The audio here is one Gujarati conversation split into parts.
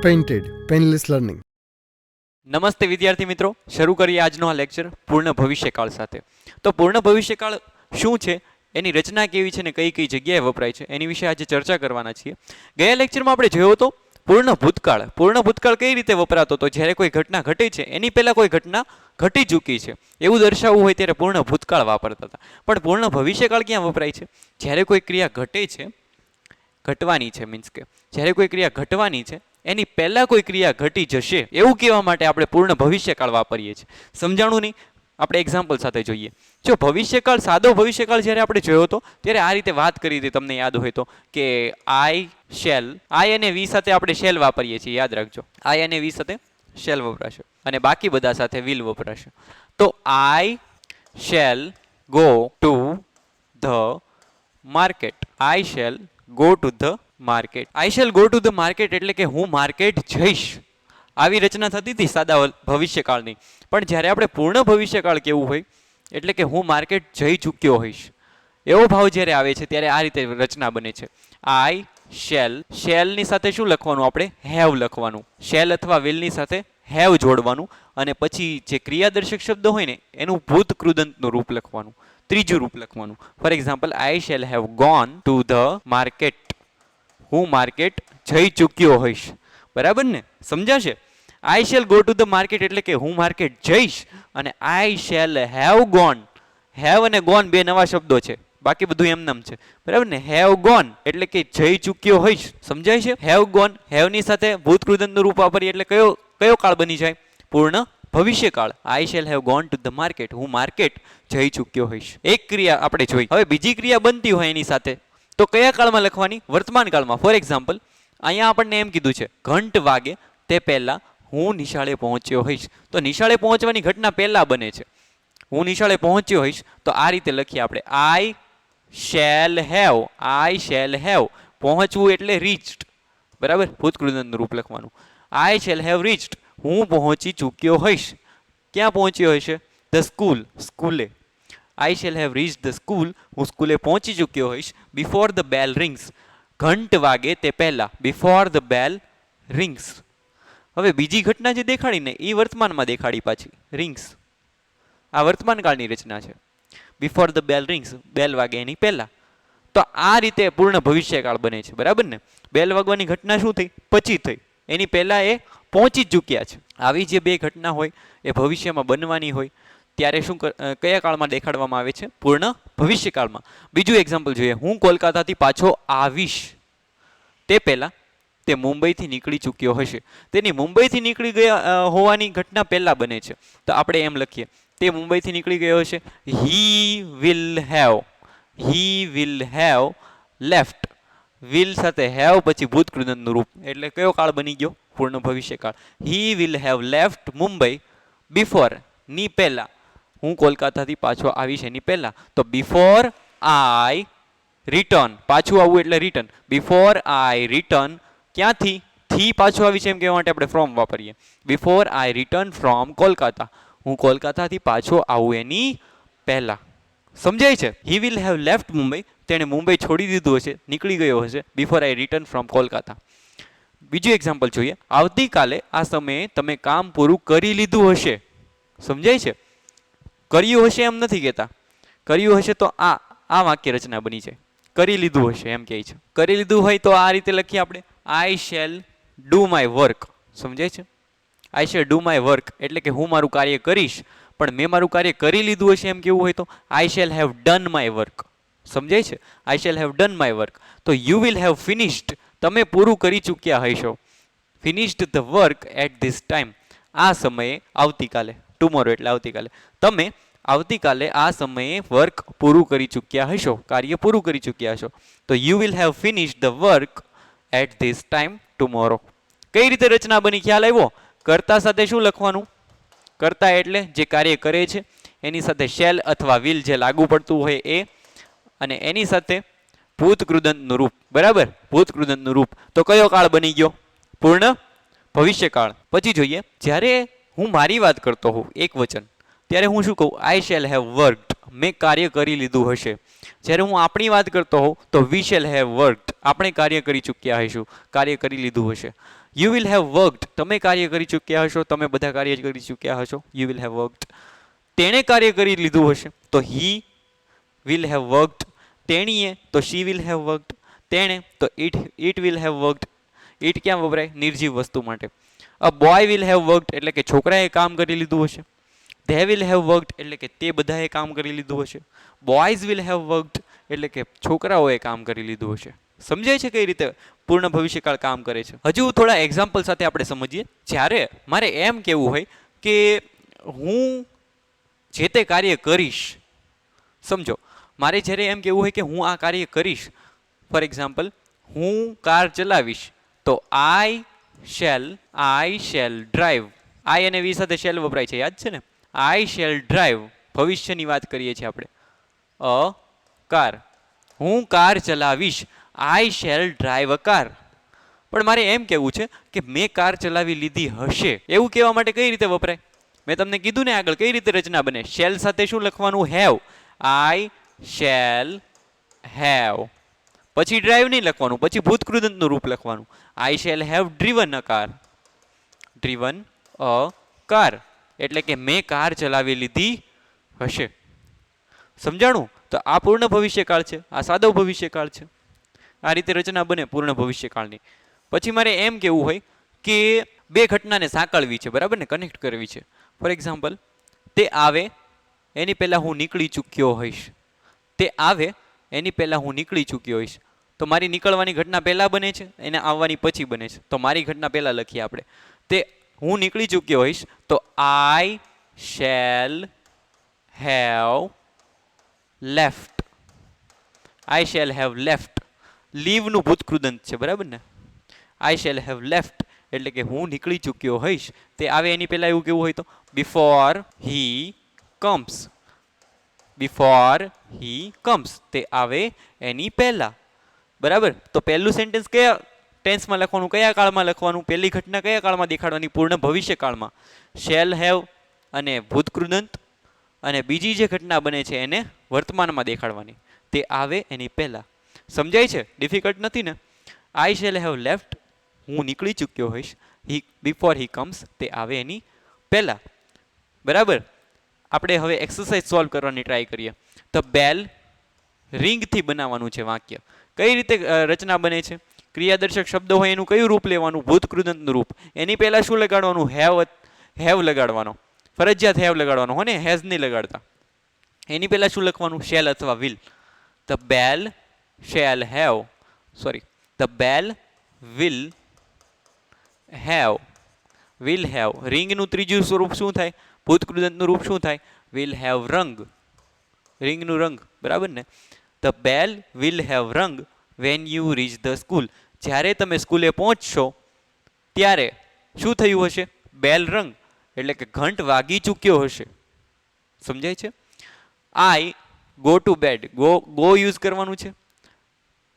Painted painless learning. નમસ્તે વિદ્યાર્થી મિત્રો, શરૂ કરીએ આજનો આ લેક્ચર પૂર્ણ ભવિષ્યકાળ સાથે. તો પૂર્ણ ભવિષ્યકાળ શું છે, એની રચના કેવી છે ને કઈ કઈ જગ્યાએ વપરાય છે એની વિશે આજે ચર્ચા કરવાના છીએ. ગયા લેક્ચરમાં આપણે જોયો તો પૂર્ણ ભૂતકાળ કઈ રીતે વપરાતો હતો. જ્યારે કોઈ ઘટના ઘટે છે એની પહેલા કોઈ ઘટના ઘટી ચૂકી છે એવું દર્શાવવું હોય ત્યારે પૂર્ણ ભૂતકાળ વાપરતા હતા. પણ પૂર્ણ ભવિષ્યકાળ ક્યાં વપરાય છે? જ્યારે કોઈ ક્રિયા ઘટે છે, ઘટવાની છે, મીન્સ કે જ્યારે કોઈ ક્રિયા ઘટવાની છે એની પહેલા કોઈ ક્રિયા ઘટી જશે એવું કહેવા માટે આપણે પૂર્ણ ભવિષ્યકાળ વાપરીએ છીએ. સમજાણું નહીં? આપણે એક્ઝામ્પલ સાથે જોઈએ. જો ભવિષ્યકાળ, સાદો ભવિષ્યકાળ જ્યારે આપણે જોયો હતો ત્યારે આ રીતે વાત કરી હતી, તમને યાદ હોય તો, કે આઈ શેલ, આઈ અને વી સાથે આપણે શેલ વાપરીએ છીએ, યાદ રાખજો. આઈ અને વી સાથે શેલ વપરાશે અને બાકી બધા સાથે વિલ વપરાશે. તો I shall go to the market. I shall go to the market. I shall go to the market એટલે કે હું માર્કેટ જઈશ. આવી રચના થતી હતી સાદા ભવિષ્યકાળની. પણ જ્યારે આપણે પૂર્ણ ભવિષ્યકાળ કેવું હોય એટલે કે હું માર્કેટ જઈ ચૂક્યો હોઈશ એવો ભાવ જ્યારે આવે છે ત્યારે આ રીતે રચના બને છે. આઈ શેલ, શેલની સાથે શું લખવાનું? આપણે હેવ લખવાનું. શેલ અથવા વિલની સાથે હેવ જોડવાનું અને પછી જે ક્રિયાદર્શક શબ્દ હોય ને એનું ભૂત કૃદંતનું રૂપ લખવાનું, ત્રીજું રૂપ લખવાનું. For example, I shall have gone to the market. હું માર્કેટ જઈ ચૂક્યો હોઈશ. બરાબર ને? સમજાશે? I shall go to the market એટલે કે હું માર્કેટ જઈશ, અને I shall have gone, have અને ગોન બે નવા શબ્દો છે, બાકી બધું એમનામ છે. બરાબર ને? હેવ ગોન એટલે કે જઈ ચૂક્યો હોઈશ. સમજાય છે? હેવ ગોન, હેવની સાથે ભૂતકૃદંતનું રૂપ વાપરીએ એટલે કયો કાળ બની જાય? પૂર્ણ ભવિષ્યકાળ. I shall have gone to the market, હું માર્કેટ જઈ ચૂક્યો હોઈશ. એક ક્રિયા આપણે જોઈ. હવે બીજી ક્રિયા બનતી હોય એની સાથે તો કયા કાળમાં લખવાની? વર્તમાન કાળમાં. ફોર એક્ઝામ્પલ, અહીંયા આપણને એમ કીધું છે ઘંટ વાગે તે પહેલા હું નિશાળે પહોંચ્યો હોઈશ. તો નિશાળે પહોંચવાની ઘટના પહેલા બને છે. હું નિશાળે પહોંચ્યો હોઈશ તો આ રીતે લખીએ આપણે, આઈ shall have, I shall have, પહોંચવું એટલે રીચ્ડ. બરાબર? ભૂતકૃદંતનું રૂપ લખવાનું. આઈ શેલ હેવ રીચ્ડ, હું પહોંચી ચૂક્યો હોઈશ. ક્યાં પહોંચ્યો હશે? ધ સ્કૂલ, સ્કૂલે. આઈ shall have reach the school, હું સ્કૂલે પહોંચી ચૂક્યો હોઈશ. બિફોર ધ બેલ રિંગ્સ, ઘંટ વાગે તે પહેલા. Before the bell rings. હવે બીજી ઘટના જે દેખાડીને એ વર્તમાનમાં દેખાડી પાછી. રિંગ્સ આ વર્તમાન કાળની રચના છે. બિફોર ધ બેલ રિંગ્સ, બેલ વાગે એની પહેલા. તો આ રીતે પૂર્ણ ભવિષ્યકાળ બને છે. બરાબર ને? બેલ વાગવાની ઘટના શું થઈ? પછી થઈ. એની પહેલા એ પહોંચી જ ચૂક્યા છે. આવી જે બે ઘટના હોય એ ભવિષ્યમાં બનવાની હોય ત્યારે શું કયા કાળમાં દેખાડવામાં આવે છે? પૂર્ણ ભવિષ્યકાળમાં. બીજું એક્ઝામ્પલ જોઈએ. હું કોલકાતાથી પાછો આવીશ તે પહેલા તે મુંબઈથી નીકળી ચૂક્યો હશે. તેની મુંબઈથી નીકળી ગયા હોવાની ઘટના પહેલા બને છે. તો આપણે એમ લખીએ, તે મુંબઈથી નીકળી ગયો હશે. He will have left. Will સાથે હેવ પછી ભૂતકૃદંતનું રૂપ એટલે કયો કાળ બની ગયો? પૂર્ણ ભવિષ્યકાળ. He will have left Mumbai before, ની પહેલા. હું કોલકાતાથી પાછો આવીશ એની પહેલા. તો બિફોર આઈ રિટર્ન, પાછું આવવું એટલે રિટર્ન. બિફોર આઈ રિટર્ન, ક્યાંથી? થી પાછું આવી છે એમ કહેવા માટે આપણે ફ્રોમ વાપરીએ. Before I return from Kolkata, હું કોલકાતાથી પાછો આવું એની પહેલા. સમજાય છે? હી વિલ હેવ લેફ્ટ મુંબઈ, તેણે મુંબઈ છોડી દીધું હશે, નીકળી ગયો હશે. Before I return from Kolkata. બીજું એક્ઝામ્પલ જોઈએ. આવતીકાલે આ સમયે તમે કામ પૂરું કરી લીધું હશે. સમજાય છે? કર્યું હશે એમ નથી કહેતા. કર્યું હશે તો આ વાક્ય રચના બની જાય. કરી લીધું હશે એમ કહે છે. કરી લીધું હોય તો આ રીતે લખીએ આપણે, આઈ શેલ ડુ માય વર્ક. સમજાય છે? I shell do my work એટલે કે હું મારું કાર્ય કરીશ, પણ મેં મારું કાર્ય કરી લીધું હશે એમ કેવું હોય તો I shall have done my work. સમજાય છે? I shall have done my work. તો યુ વિલ હેવ ફિનિશ્ડ, તમે પૂરું કરી ચૂક્યા હશો. Finished the work at this time, આ સમયે, આવતીકાલે. ટુમોરો એટલે આવતીકાલે. તમે આવતીકાલે આ સમયે વર્ક પૂરું કરી ચૂક્યા હશો, કાર્ય પૂરું કરી ચૂક્યા હશો. તો you will have finished the work at this time tomorrow. કઈ રીતે રચના બની? ખ્યાલ આવ્યો? કર્તા સાથે શું લખવાનું? કર્તા એટલે જે કાર્ય કરે છે એની સાથે શેલ અથવા વિલ જે લાગુ પડતું હોય એ, અને એની સાથે ભૂતકૃદંતનું રૂપ. બરાબર? ભૂતકૃદંતનું રૂપ. તો કયો કાળ બની ગયો? પૂર્ણ ભવિષ્યકાળ. પછી જોઈએ, જ્યારે હું મારી વાત કરતો હોઉં એક વચન ત્યારે હું શું કહું? આઈ શેલ હેવ વર્કડ, મેં કાર્ય કરી લીધું હશે. જ્યારે હું આપણી વાત કરતો હોઉં તો વી શેલ હેવ વર્કડ, આપણે કાર્ય કરી ચૂક્યા હશું, કાર્ય કરી લીધું હશે. યુ વિલ હેવ વર્કડ, તમે કાર્ય કરી ચૂક્યા હશો, તમે બધા કાર્ય કરી ચૂક્યા હશો. You will have worked. તેણે કાર્ય કરી લીધું હશે તો હી વિલ હેવ વર્કડ. તેણીએ તો શી વિલ હેવ વર્કડ. તેણે તો it will have worked. It ક્યાં વપરાય? નિર્જીવ વસ્તુ માટે. A boy will have worked એટલે કે છોકરાએ કામ કરી લીધું હશે. ધે વિલ હેવ વર્કડ એટલે કે તે બધાએ કામ કરી લીધું હશે. બોયઝ વિલ હેવ વર્કડ એટલે કે છોકરાઓએ કામ કરી લીધું હશે. સમજાય છે કઈ રીતે પૂર્ણ ભવિષ્યકાળ કામ કરે છે? હજુ થોડા એક્ઝામ્પલ સાથે આપણે સમજીએ. જ્યારે મારે એમ કહેવું હોય કે હું જે તે કાર્ય કરીશ, સમજો મારે જ્યારે એમ કહેવું હોય કે હું આ કાર્ય કરીશ, ફોર એક્ઝામ્પલ હું કાર ચલાવીશ તો આઈ શેલ ડ્રાઈવ. આઈ અને વી સાથે શેલ વપરાય છે, યાદ છે ને? આઈ શેલ ડ્રાઈવ, ભવિષ્યની વાત કરીએ છીએ આપણે. અ કાર, હું કાર ચલાવીશ. આઈ શેલ ડ્રાઈવ અ કાર. પણ મારે એમ કહેવું છે કે મેં કાર ચલાવી લીધી હશે, એવું કહેવા માટે કઈ રીતે વપરાય? મેં તમને કીધું ને આગળ કઈ રીતે રચના બને. શેલ સાથે શું લખવાનું? હેવ. I shall have. પછી ડ્રાઈવ નહીં લખવાનું, પછી ભૂતકૃદંતનું રૂપ લખવાનું. આઈ shall have driven a car. Driven a car એટલે કે મેં કાર ચલાવી લીધી હશે. સમજાણું? તો આ પૂર્ણ ભવિષ્યકાળ છે, આ સાદો ભવિષ્યકાળ છે. આ રીતે રચના બને પૂર્ણ ભવિષ્યકાળની. પછી મારે એમ કહેવું હોય કે બે ઘટનાને સાંકળવી છે, બરાબર ને, કનેક્ટ કરવી છે. ફોર એક્ઝામ્પલ તે આવે એની પહેલાં હું નીકળી ચૂક્યો હોઈશ. તે આવે એની પહેલાં હું નીકળી ચૂક્યો હોઈશ. તો મારી નીકળવાની ઘટના પહેલાં બને છે, એને આવવાની પછી બને છે. તો મારી ઘટના પહેલાં લખીએ આપણે. તે હું નીકળી ચૂક્યો હોઈશ તો I shall have left. I shall have left. લીવનું ભૂતકૃદંત છે, બરાબર ને? આઈ શેલ હેવ લેફ્ટ એટલે કે હું નીકળી ચૂક્યો હોઈશ. તે આવે એની પહેલા એવું કેવું હોય તો before he comes. Before he comes, તે આવે એની પહેલા. બરાબર? તો પહેલું સેન્ટેન્સ કયા ટેન્સમાં લખવાનું, કયા કાળમાં લખવાનું? પહેલી ઘટના કયા કાળમાં દેખાડવાની? પૂર્ણ ભવિષ્યકાળમાં. શેલ હેવ અને ભૂતકૃદંત, અને બીજી જે ઘટના બને છે એને વર્તમાનમાં દેખાડવાની. તે આવે એની પહેલા. સમજાય છે? ડિફિકલ્ટ નથી ને? આઈ શેલ હેવ લેફ્ટ, હું નીકળી ચૂક્યો હોઈશ. બિફોર હી કમ્સ, તે આવે એની પહેલા. બરાબર? આપણે હવે એક્સરસાઇઝ સોલ્વ કરવાની ટ્રાય કરીએ. ધ બેલ રિંગથી બનાવવાનું છે વાક્ય. કઈ રીતે રચના બને છે? ક્રિયાદર્શક શબ્દ હોય એનું કયું રૂપ લેવાનું? ભૂતકૃદંતનું રૂપ. એની પહેલા શું લગાડવાનું? હેવ લગાડવાનો. ફરજિયાત હેવ લગાડવાનો હો ને, હેઝ નહીં લગાડતા. એની પહેલા શું લખવાનું? શેલ અથવા will. The bell shall have, sorry, the bell will have. Will have. રિંગનું ત્રીજું સ્વરૂપ શું થાય? ભૂતકૃદંતનું રૂપ શું થાય? વિલ હેવ રંગ. રિંગનું રંગ, બરાબર ને? ધ બેલ વિલ હેવ રંગ when you reach the school. જ્યારે તમે સ્કૂલે પહોંચશો ત્યારે શું થયું હશે? બેલ રંગ એટલે કે ઘંટ વાગી ચૂક્યો હશે. સમજાય છે? I go to bed. Go use કરવાનું છે.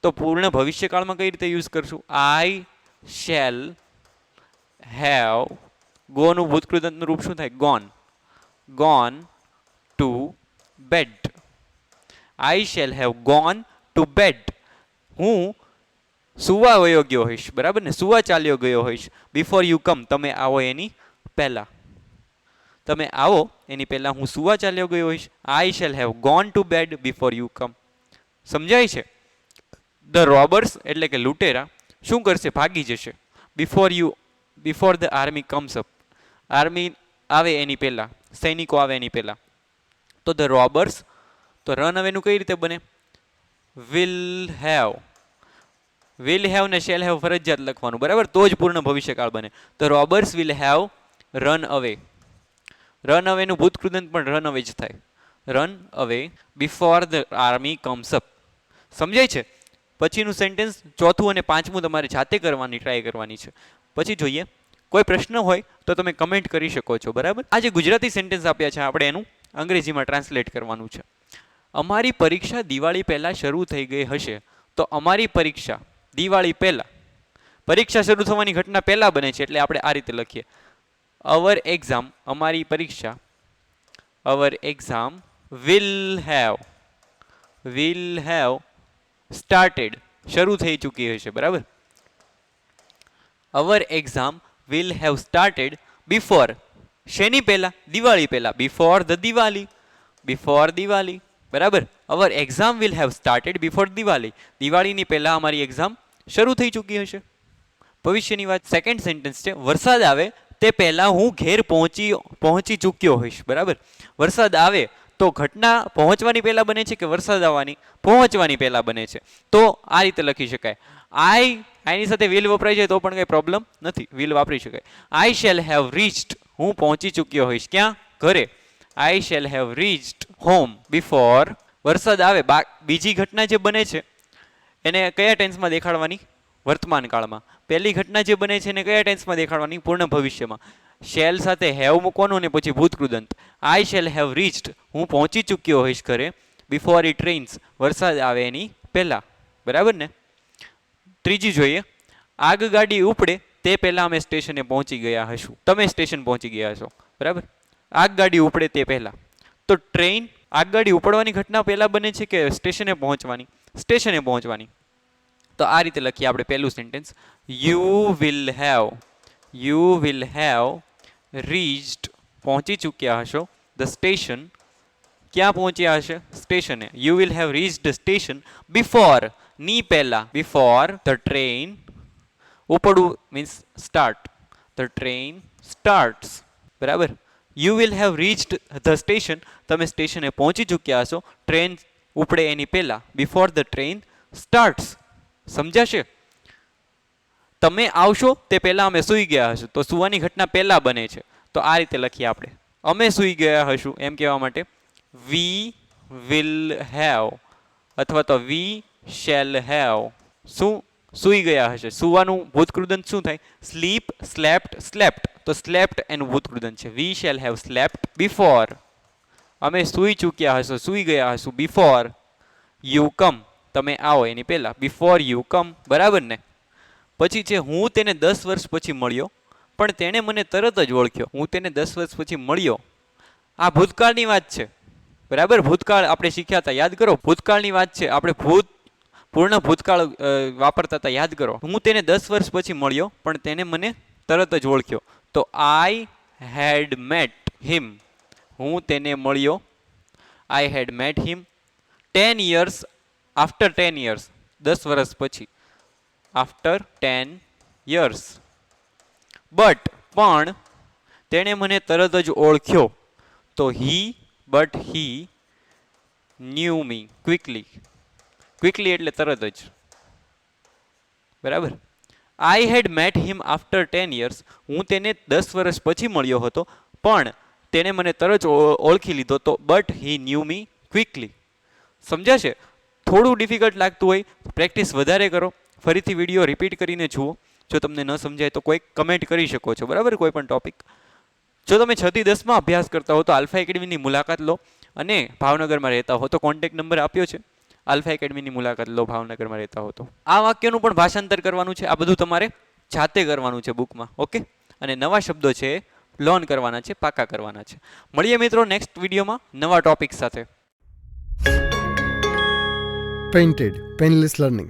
તો પૂર્ણ ભવિષ્યકાળમાં કઈ રીતે યુઝ કરશું? આઈ શેલ હેવ. ગોનું ભૂતકૃદંતનું રૂપ શું થાય? Gone. Gone to bed. I shall have gone to bed. હું સુવા વયો ગયો હોઈશ, બરાબર ને? સુવા ચાલ્યો ગયો હોઈશ. બિફોર યુ કમ, તમે આવો એની પહેલા. તમે આવો એની પહેલા હું સુવા ચાલ્યો ગયો હોઈશ. I shall have gone to bed before you come. સમજાય છે? ધ રોબર્સ એટલે કે લૂંટેરા શું કરશે? ભાગી જશે. Before the army comes up. Army આવે એની પહેલા, સૈનિકો આવે એની પહેલા. તો ધ રોબર્સ, તો રન અવેનું કઈ રીતે બને? Will have. વિલ હેવ ને શેલ હેવ ફરજિયાત લખવાનું, બરાબર? તો જ પૂર્ણ ભવિષ્યકાળ બને. The robbers will have run away. Run અવેનું ભૂતકૃદંત પણ રન અવે જ થાય. Run away before the army comes up. સમજાય છે? પછીનું સેન્ટેન્સ ચોથું અને પાંચમું તમારે જાતે કરવાની ટ્રાય કરવાની છે. પછી જોઈએ. કોઈ પ્રશ્ન હોય તો તમે કમેન્ટ કરી શકો છો, બરાબર? આ જે ગુજરાતી સેન્ટેન્સ આપ્યા છે આપણે એનું અંગ્રેજીમાં ટ્રાન્સલેટ કરવાનું છે. અમારી પરીક્ષા દિવાળી પહેલા શરૂ થઈ ગઈ હશે. તો અમારી પરીક્ષા દિવાળી પહેલા, પરીક્ષા શરૂ થવાની ઘટના પહેલા બને છે એટલે આપણે આ રીતે લખીએ. અવર એક્ઝામ, અમારી પરીક્ષા, our exam will have started, શરૂ થઈ ચૂકી હશે, બરાબર? Our exam will have started before. શેની પહેલા? દિવાળી પહેલા. Before the Diwali. Before Diwali. બરાબર. Our exam will have started before Diwali. દિવાળીની પહેલા અમારી એક્ઝામ શરૂ થઈ ચૂકી હશે. ભવિષ્યની વાત. સેકન્ડ સેન્ટેન્સ છે વરસાદ આવે તે પહેલા હું ઘેર પહોંચી ચૂક્યો હોઈશ. બરાબર. વરસાદ આવે તો ઘટના પહોંચવાની પહેલા બને છે કે વરસાદ આવવાની પહોંચવાની પહેલા બને છે? તો આ રીતે લખી શકાય. આઈની સાથે વિલ વપરાય છે તો પણ કઈ પ્રોબ્લેમ નથી, વિલ વાપરી શકાય. આઈ શેલ હેવ રીચ્ડ. હું પહોંચી ચૂક્યો હોઈશ. ક્યાં? ઘરે. આઈ shall have reached home before. વરસાદ આવે બીજી ઘટના જે બને છે એને કયા ટેન્સમાં દેખાડવાની? વર્તમાન કાળમાં. પહેલી ઘટના જે બને છે એને કયા ટેન્સમાં દેખાડવાની? પૂર્ણ ભવિષ્યમાં. શેલ સાથે હેવ મૂકવાનું અને પછી ભૂતકૃદંત. I shall have reached. હું પહોંચી ચૂક્યો હોઈશ ઘરે. Before it rains. વરસાદ આવે એની પહેલા. બરાબર ને? ત્રીજી જોઈએ. આગગાડી ઉપડે તે પહેલા અમે સ્ટેશને પહોંચી ગયા હશું. તમે સ્ટેશન પહોંચી ગયા છો. બરાબર. આગગાડી ઉપડે તે પહેલા. તો ટ્રેન આગગાડી ઉપડવાની ઘટના પહેલા બને છે કે સ્ટેશને પહોંચવાની? સ્ટેશને પહોંચવાની. તો આ રીતે લખીએ આપણે પહેલું sentence. You will have reached. પહોંચી ચૂક્યા હશો. The station. ક્યાં પહોંચ્યા હશે? સ્ટેશને. You will have reached station before. ની પહેલા. Before the train. ઉપડવું means start. The train starts. બરાબર. You will have reached the station. તમે સ્ટેશને પહોંચી ચૂક્યા હશો ટ્રેન ઉપડે એની પહેલા. Before the train starts. સમજાશે? તમે આવશો તે પહેલા અમે સૂઈ ગયા હશું. તો સુવાની ઘટના પહેલા બને છે. તો આ રીતે લખીએ આપણે. અમે સૂઈ ગયા હશું એમ કહેવા માટે વી વિલ હેવ અથવા તો વી શેલ હેવ. શું? સૂઈ ગયા હશે. સુવાનું ભૂતકૃદંત શું થાય? Sleep, slept, slept. તો સ્લેપ્ટ એનું ભૂતકૃદંત છે. We shall have slept before. અમે સૂઈ ચૂક્યા હશો, સૂઈ ગયા હશું. Before you come. તમે આવો એની પહેલા. Before you come. બરાબર ને? પછી છે હું તેને 10 વર્ષ પછી મળ્યો પણ તેણે મને તરત જ ઓળખ્યો. હું તેને 10 વર્ષ પછી મળ્યો. આ ભૂતકાળની વાત છે. બરાબર. ભૂતકાળ આપણે શીખ્યા હતા, યાદ કરો. ભૂતકાળની વાત છે. આપણે પૂર્ણ ભૂતકાળ વાપરતા હતા, યાદ કરો. હું તેને 10 વર્ષ પછી મળ્યો પણ તેને મને તરત જ ઓળખ્યો. તો આઈ હેડ મેટ હિમ. હું તેને મળ્યો. I had met him 10 years after 10 years. 10 વર્ષ પછી. After 10 years. પણ તેણે મને તરત જ ઓળખ્યો. તો but he knew me quickly. Quickly એટલે તરત જ. બરાબર. I had met him after 10 years. હું તેને 10 વર્ષ પછી મળ્યો હતો પણ તેણે મને તરત ઓળખી લીધો. તો but he knew me quickly. સમજાશે? થોડું ડિફિકલ્ટ લાગતું હોય પ્રેક્ટિસ વધારે કરો. ફરીથી વિડીયો રિપીટ કરીને જુઓ. જો તમને ન સમજાય તો કોઈ કમેન્ટ કરી શકો છો. બરાબર. કોઈ પણ ટોપિક. જો તમે 6 થી 10માં અભ્યાસ કરતા હો તો આલ્ફા એકેડમીની મુલાકાત લો. અને ભાવનગરમાં રહેતા હો તો કોન્ટેક્ટ નંબર આપ્યો છે. આલ્ફા એકેડમીની મુલાકાત લો ભાવનગરમાં રહેતા હો તો. આ વાક્યનું પણ ભાષાંતર કરવાનું છે. આ બધું તમારે જાતે કરવાનું છે બુકમાં. ઓકે. અને નવા શબ્દો છે લર્ન કરવાના છે, પાકા કરવાના છે. મળીએ મિત્રો નેક્સ્ટ વિડીયોમાં નવા ટોપિક સાથે. Painted, painless learning.